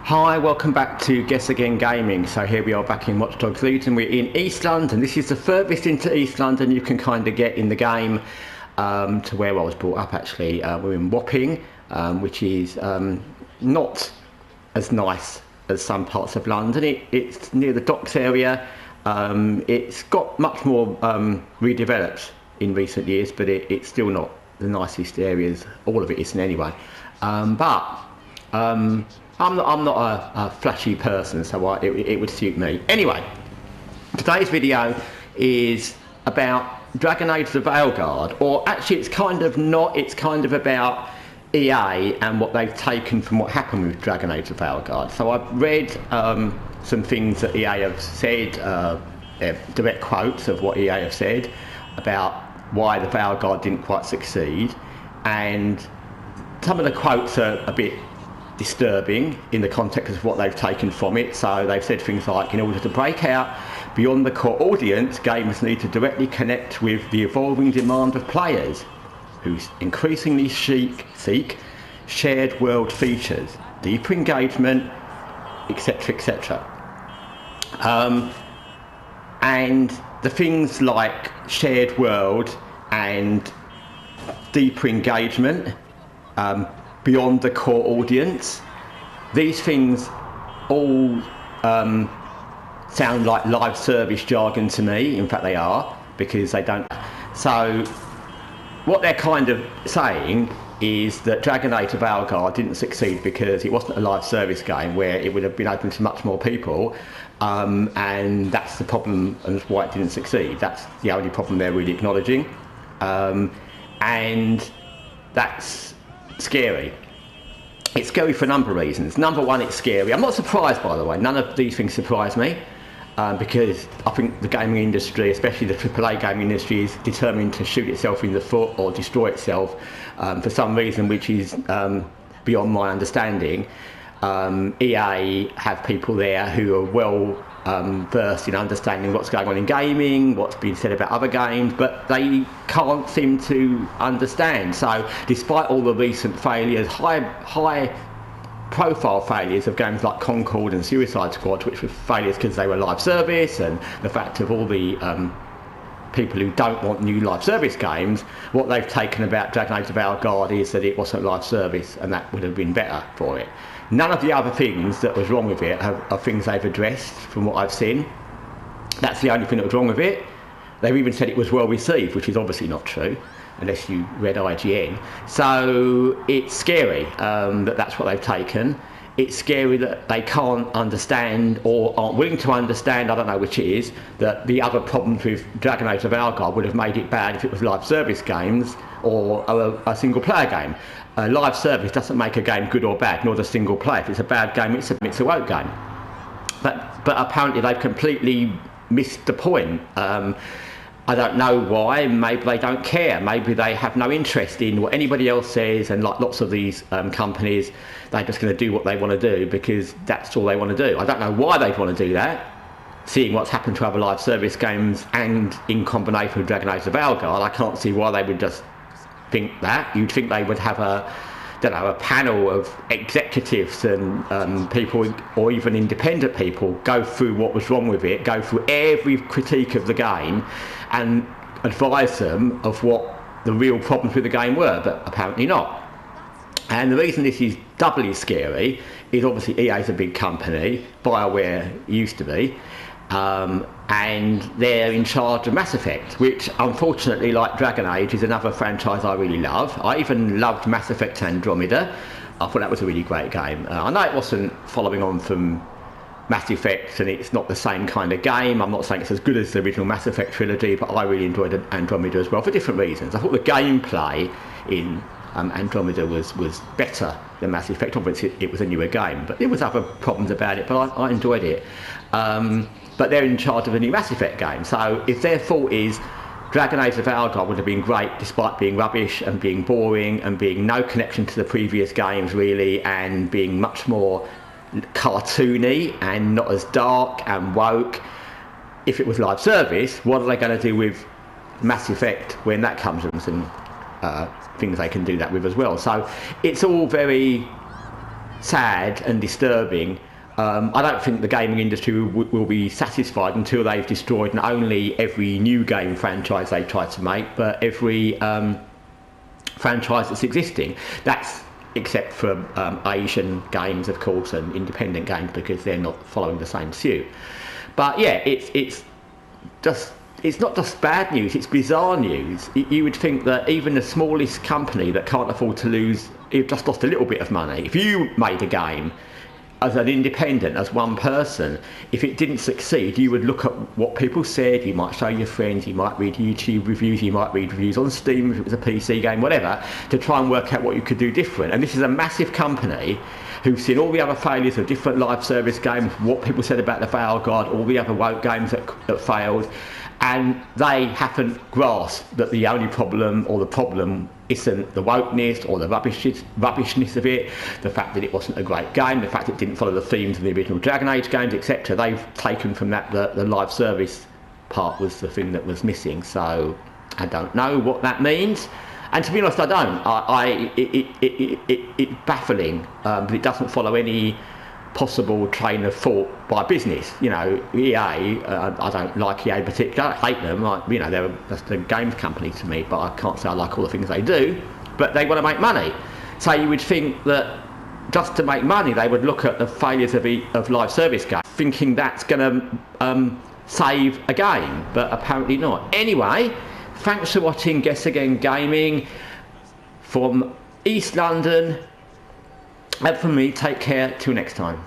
Hi, welcome back to Guessagaingaming. So here we are back in Watch Dogs Legion. We're in East London. This is the furthest into East London you can kind of get in the game, to where I was brought up actually. We're in Wapping, which is not as nice as some parts of London. It's near the docks area. It's got much more redeveloped in recent years, but it's still not the nicest areas. All of it isn't anyway. I'm not a flashy person, so it would suit me. Anyway, today's video is about Dragon Age Veilguard, or actually it's kind of not, it's kind of about EA and what they've taken from what happened with Dragon Age Veilguard. So I've read some things that EA have said, direct quotes of what EA have said about why the Veilguard didn't quite succeed, and some of the quotes are a bit disturbing in the context of what they've taken from it. So they've said things like, in order to break out beyond the core audience, gamers need to directly connect with the evolving demand of players who increasingly seek shared world features, deeper engagement, etc, etc. And the things like shared world and deeper engagement, beyond the core audience, these things all sound like live service jargon to me. In fact they are, because they don't. So what they're kind of saying is that Dragon Age Veilguard didn't succeed because it wasn't a live service game where it would have been open to much more people, and that's the problem and that's why it didn't succeed. That's the only problem they're really acknowledging, and that's scary. It's scary for a number of reasons. Number one, it's scary. I'm not surprised, by the way. None of these things surprise me, because I think the gaming industry, especially the AAA gaming industry, is determined to shoot itself in the foot or destroy itself for some reason which is beyond my understanding. EA have people there who are well versed in understanding what's going on in gaming, what's being said about other games, but they can't seem to understand. So despite all the recent failures, high profile failures of games like Concord and Suicide Squad, which were failures because they were live service, and the fact of all the people who don't want new live service games, what they've taken about Dragon Age Veilguard is that it wasn't live service, and that would have been better for it. None of the other things that was wrong with it are things they've addressed from what I've seen. That's the only thing that was wrong with it. They've even said it was well received, which is obviously not true, unless you read IGN. So it's scary that that's what they've taken. It's scary that they can't understand, or aren't willing to understand, I don't know which it is, that the other problems with Dragon Age Veilguard would have made it bad if it was live service games or a single player game. Live service doesn't make a game good or bad, nor does single player. If it's a bad game, it's a woke game. But apparently they've completely missed the point. I don't know why. Maybe they don't care. Maybe they have no interest in what anybody else says, and like lots of these companies, they're just going to do what they want to do because that's all they want to do. I don't know why they'd want to do that, seeing what's happened to other live service games and in combination with Dragon Age Veilguard. I can't see why they would just think that. You'd think they would have a panel of executives and people, or even independent people, go through what was wrong with it, go through every critique of the game and advise them of what the real problems with the game were, but apparently not. And the reason this is doubly scary is obviously EA's a big company, BioWare used to be, and they're in charge of Mass Effect, which unfortunately, like Dragon Age, is another franchise I really love. I even loved Mass Effect Andromeda. I thought that was a really great game. I know it wasn't following on from Mass Effect, and it's not the same kind of game. I'm not saying it's as good as the original Mass Effect trilogy, but I really enjoyed Andromeda as well for different reasons. I thought the gameplay in Andromeda was better than Mass Effect. Obviously it was a newer game, but there was other problems about it, but I enjoyed it. But they're in charge of the new Mass Effect game, so if their fault is Dragon Age Veilguard would have been great despite being rubbish and being boring and being no connection to the previous games really, and being much more cartoony and not as dark and woke, if it was live service, what are they going to do with Mass Effect when that comes in? Things they can do that with as well. So it's all very sad and disturbing. I don't think the gaming industry will be satisfied until they've destroyed not only every new game franchise they try to make, but every franchise that's existing. That's except for Asian games, of course, and independent games, because they're not following the same suit. But yeah, it's not just bad news, it's bizarre news. You would think that even the smallest company that can't afford to lose, you've just lost a little bit of money. If you made a game as an independent, as one person, if it didn't succeed, you would look at what people said, you might show your friends, you might read YouTube reviews, you might read reviews on Steam if it was a PC game, whatever, to try and work out what you could do different. And this is a massive company who've seen all the other failures of different live service games, what people said about the Veilguard, all the other woke games that failed, and they haven't grasped that the only problem, or the problem, isn't the wokeness or the rubbishness of it, the fact that it wasn't a great game, the fact it didn't follow the themes of the original Dragon Age games, etc. They've taken from that the live service part was the thing that was missing. So I don't know what that means, and to be honest, I don't. It's baffling, but it doesn't follow any possible train of thought by business. You know, EA, I don't like EA in particular, I hate them, like, you know, they're just a games company to me, but I can't say I like all the things they do, but they want to make money. So you would think that just to make money they would look at the failures of live service games, thinking that's going to save a game, but apparently not. Anyway, thanks for watching Guessagaingaming from East London. And from me, take care, till next time.